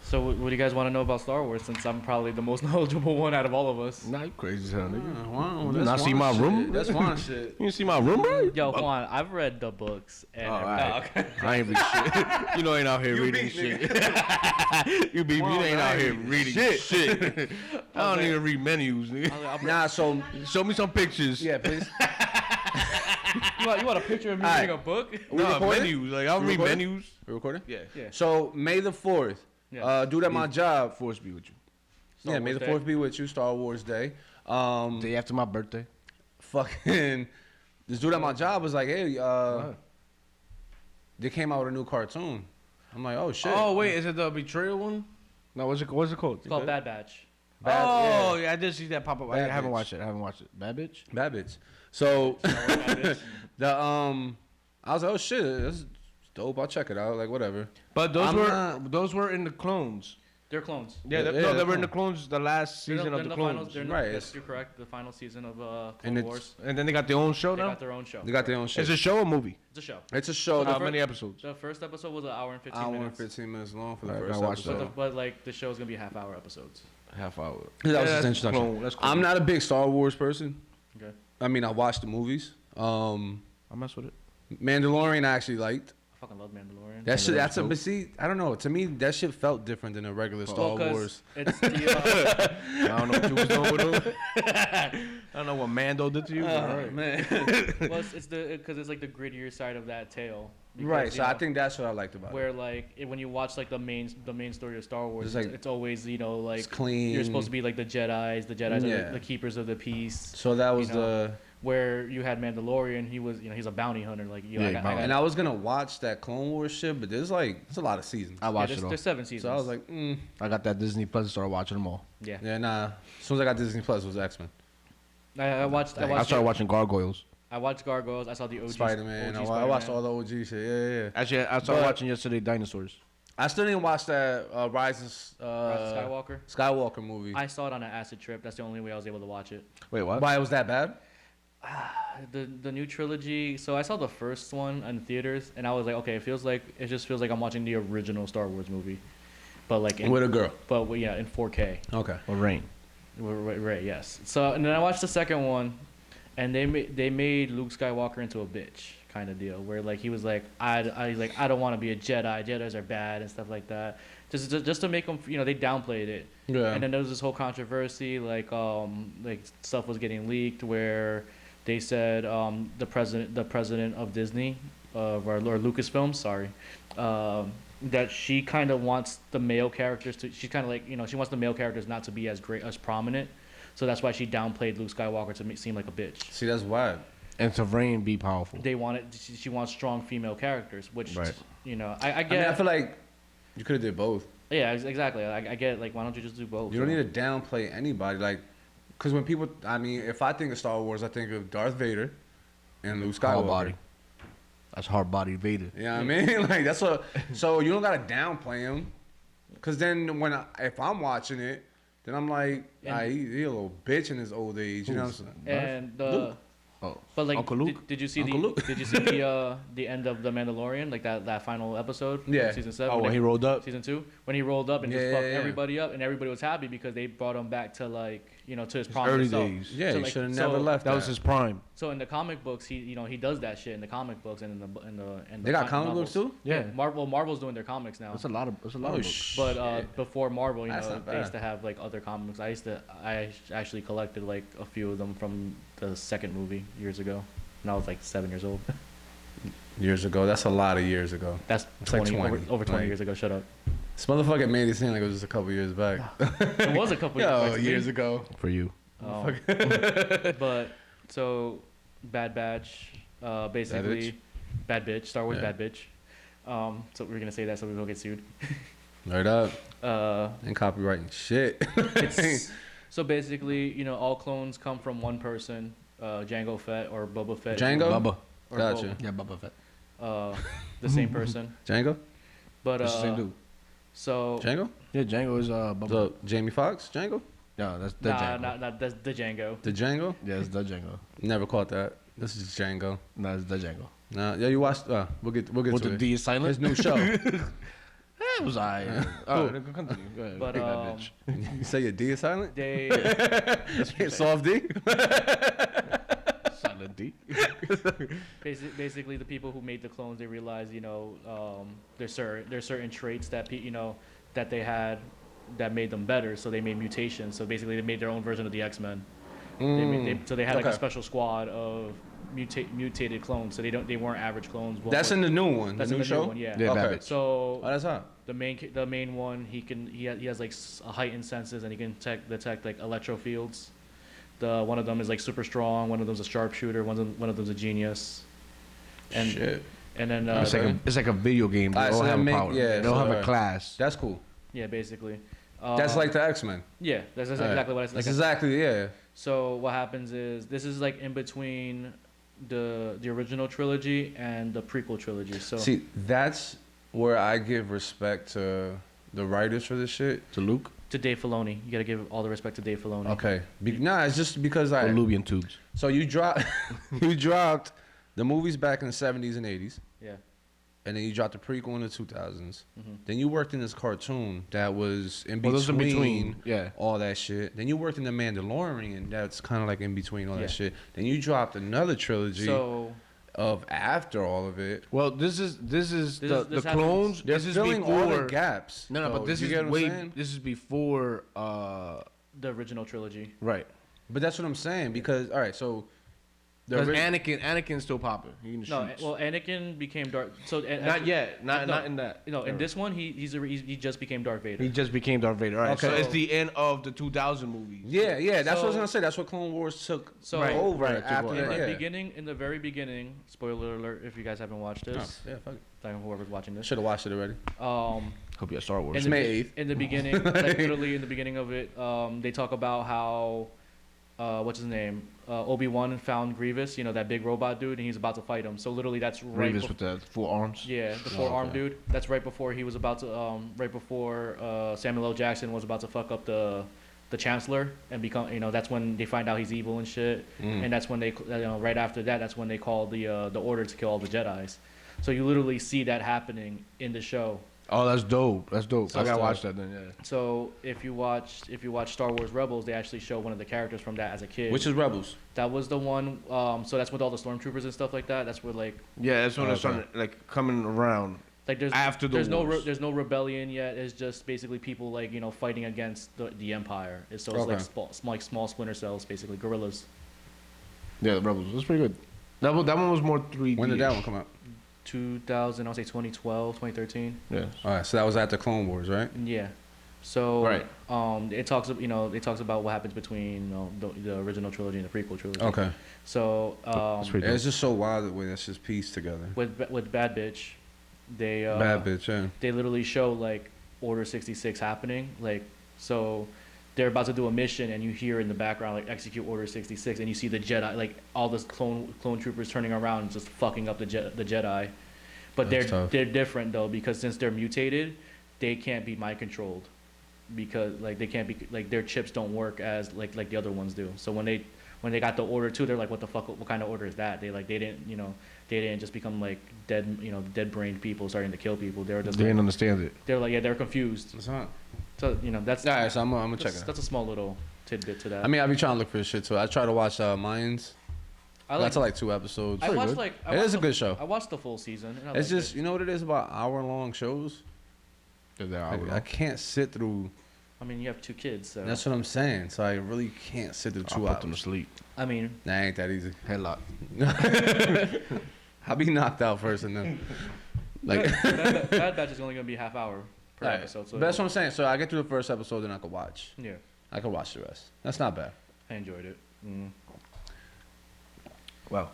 So what do you guys want to know about Star Wars? Since I'm probably the most knowledgeable one out of all of us. Nah, you crazy as hell, nigga. Wow, You not see my room? That's one shit. You didn't see my room, bro? Yo, Juan, I've read the books and okay. I ain't read shit. You know, ain't out here reading shit. You beat me. You ain't out here reading shit. I don't even read menus, nigga. Nah, so Show me some pictures. yeah, please. you want a picture of me reading a book? No, recording? menus. Like, I don't read recording? menus. We recording? Yeah. Yeah. So May the 4th, Yeah. dude at my job. Force be with you. Star May Wars the Day. 4th be with you. Star Wars Day. Day after my birthday. Fucking this dude at my job was like, hey, they came out with a new cartoon. I'm like, oh shit. Oh, wait. Is it the betrayal one? No, what's it called? It's called Bad Batch. Yeah, I did see that pop up. I Bad haven't bitch. watched it. Bad bitch? Bad bitch. So Bad Batch. I was like, oh shit, that's dope. I'll check it out. Like whatever. But those were in the clones. They're clones. Yeah, Yeah, they they're were in the clones the last season of the clones. Right. Yes, you're correct. The final season of And Clone it's- Wars. And then they got their own show They now? got their own show. They got their own shit. It's a show or movie? It's a show. It's a show. How The many episodes? The first episode was an hour and 15 hour and minutes. 15 minutes long for the Alright, first I watched episode. that. But like the show is gonna be half-hour episodes. Half hour. That was Yeah, just that's introduction. cool. That's cool. I'm not a big Star Wars person. Okay. I mean, I watched the movies. I mess with it. Mandalorian I actually liked. I fucking love Mandalorian. That shit. That's a. dope. But see, I don't know. To me, that shit felt different than a regular Star 'cause Wars. It's the I don't know what you was doing with him. I don't know what Mando did to you. but all right. Man. well, it's the because it's like the grittier side of that tale. Because, Right. you So I know, think that's what I liked about where it. like when you watch like the main story of Star Wars, It's like- it's always like It's clean. you're supposed to be like the Jedi's. The Jedi's are Yeah. the keepers of the peace. So that was you know, the. Where you had Mandalorian, he was he's a bounty hunter. Like Yeah, bounty. And I was gonna watch that Clone Wars shit, but there's a lot of seasons. I watched it all. there's 7 seasons. So I was like, I got that Disney Plus and started watching them all. yeah. yeah, nah. As soon as I got Disney Plus, it was X-Men, I watched. I started watching Gargoyles. I watched Gargoyles. I saw the OG Spider-Man. OG I watched Spider-Man. all the OG shit. Yeah. Actually, I started But- watching yesterday Dinosaurs. I still didn't watch that Rise of Rise of Skywalker. Skywalker movie. I saw it on an acid trip. That's the only way I was able to watch it. Wait, what? Why it was that bad? The new trilogy. So I saw the first one in theaters, and I was like, okay, it just feels like I'm watching the original Star Wars movie, but like With a girl. in 4K. Okay. Or Rain. Right, yes. So and then I watched the second one, and they made Luke Skywalker into a bitch kind of deal, where like he was like I don't want to be a Jedi. Jedis are bad and stuff like that. Just to make him, they downplayed it. Yeah. And then there was this whole controversy, like stuff was getting leaked where they said the president of Disney, or Lucasfilm, sorry, that she kind of wants the male characters to. She's kind of like she wants the male characters not to be as prominent, so that's why she downplayed Luke Skywalker to seem like a bitch. See, that's wild. And to Rain be powerful. They wanted she wants strong female characters, which Right. I get. I mean, I feel like you could have did both. Yeah, exactly. I get it. Like, why don't you just do both? You don't need to downplay anybody. Like, because when people, I mean, if I think of Star Wars, I think of Darth Vader and Luke Skywalker. Hard body. That's hard body Vader. You know what I mean? Like, that's what. So you don't gotta downplay him, because then if I'm watching it, then I'm like, he a little bitch in his old age. You know what I'm saying? And Luke. Oh, but like, Uncle Luke? did you see Uncle Luke? did you see the end of the Mandalorian, like that final episode? From Yeah. season 7. Oh, when he rolled up? Season 2, when he rolled up and just Yeah, fucked yeah, yeah. everybody up, and everybody was happy because they brought him back to to his promised Early self. days. Yeah, So, he like, should have so- never left. That was his prime. So in the comic books, he does that shit in the comic books and in the They got comic books too. Yeah. Marvel's doing their comics now. That's a lot of books. But before Marvel, That's not they used bad. to have like other comics. I actually collected like a few of them from the second movie years ago, and I was like 7 years old. Years ago. That's a lot of years ago. That's It's like 20, 20, over 20 like- years ago. Shut up. This motherfucker made it seem like it was just a couple years back. It was a couple years ago. For you. But so Bad Batch, basically Bad Bitch, Star Wars Yeah. Bad Bitch. So we're gonna say that so we don't get sued. Right up. Uh, And copywriting shit. it's, so basically, all clones come from one person, Jango Fett or Boba Fett. Django? Bubba. Or Gotcha. Boba, Yeah, Bubba Fett. the same person. Django? But That's the same dude. so Django? Yeah, Django is Bubba. So Jamie Foxx? Django? No, that's the Django. nah, that's the Django. The Django? Yeah, it's the Django. Never caught that. This is Django. No, it's the Django. Nah, yeah, you watched. We'll get With to the it. D is silent. His new show. It was alright. Continue. Go ahead. But Big bad bitch. You say your D is silent? they Soft D? Silent D. basically the people who made the clones, they realized, there's certain traits that that they had that made them better, so they made mutations. So basically, they made their own version of the X-Men. So they had like a special squad of mutated clones. So they weren't average clones. That's in the new one. That's the in new the show. new one, yeah. Yeah, Okay. Babbage. So Oh, that's hot. the main one, he has like heightened senses, and he can detect like electro fields. One of them is like super strong. One of them's a sharpshooter. One of them's a genius. And Shit. and then It's like a video game. They Alright, all so have they a make- power. yeah, They all so- have a class. That's cool. yeah, basically. That's like the X-Men. yeah, that's Alright. exactly what I said. That's exactly, yeah. So what happens is this is like in between the original trilogy and the prequel trilogy. So See, that's where I give respect to the writers for this shit. To Luke. to Dave Filoni, you got to give all the respect to Dave Filoni. Okay. Nah, it's just because Or Lubian tubes. So you dropped the movies back in the 70s and 80s, Yeah. and then you dropped the prequel in the 2000s. Mm-hmm. Then you worked in this cartoon that was in Well, those between, in between. Yeah. all that shit. Then you worked in the Mandalorian, that's kind of like in between all Yeah. that shit. Then you dropped another trilogy So of after all of it. Well, this is This the happens- clones. They're This is filling all the before. gaps. No, though. but this You is get what I'm saying? This is before. the original trilogy. Right. But that's what I'm saying because all right, so the Because ori- Anakin's still popping. He in the No, streets. well, Anakin became Darth. So not yet. Not in that. No, in this one, he just became Darth Vader. He just became Darth Vader. All right. Okay. So it's the end of the 2000 movies. yeah, that's what I was So- gonna say. That's what Clone Wars took So- over Right, after took that. over. In the very beginning, spoiler alert if you guys haven't watched Oh, this, yeah, fuck it. like whoever's watching this. Should have watched it already. Hope you have Star Wars. It's May 8th. In the beginning, like literally in the beginning of it, they talk about how, what's his name? Obi-Wan found Grievous, that big robot dude, and he's about to fight him. So literally that's right Grievous with the 4 arms. yeah, the four-arm okay. dude. That's right before he was about to, right before Samuel L. Jackson was about to fuck up the Chancellor and become, that's when they find out he's evil and shit. And that's when they, right after that, that's when they call the order to kill all the Jedis. So you literally see that happening in the show. Oh, that's dope. That's dope. So I gotta dope. watch that then. Yeah. So if you watch Star Wars Rebels, they actually show one of the characters from that as a kid. Which is Rebels. That was the one. So that's with all the stormtroopers and stuff like that. That's where Yeah, that's when Oh, it's starting coming around. there's After the there's wars. there's no rebellion yet. It's just basically people fighting against the Empire. So it's Okay. small splinter cells, basically guerrillas. Yeah, the Rebels. That's pretty good. That one was more 3D. When did that one come out? 2000, I'll say 2012, 2013. Yeah. All right, so that was after Clone Wars, right? Yeah. So Right. it talks about what happens between the original trilogy and the prequel trilogy. Okay. So That's pretty Yeah, dope. it's just so wild the way that's just pieced together. with Bad Bitch, they Bad bitch, yeah. they literally show Order 66 happening. So they're about to do a mission, and you hear in the background execute Order 66, and you see the Jedi, all the clone troopers turning around and just fucking up the Jedi. But That's tough. they're different though, because since they're mutated, they can't be mind controlled, because they can't be their chips don't work as like the other ones do. So when they got the Order 2, they're like, what the fuck, what kind of order is that? They didn't just become dead brained people starting to kill people. They were just They didn't understand it. they're confused. That's hot. So that's All right, so I'm gonna check it out. that's a small little tidbit to that. I mean, I be trying to look for this shit too. I try to watch Mayans. I That's like 2 episodes. I watched It I watched is a good show. I watched the full season. And I It's liked just it. you know what it is about hour-long shows. I can't sit through. I mean, you have 2 kids, so That's what I'm saying. So I really can't sit through 2 I'll put them to hours. sleep. I mean, That ain't that easy. Headlock. I'll be knocked out first and then. Bad Batch is only gonna be half hour per Alright, episode. So but that's what I'm saying. So I get through the first episode, then I could watch. yeah, I could watch the rest. That's not bad. I enjoyed it. Mm. Well,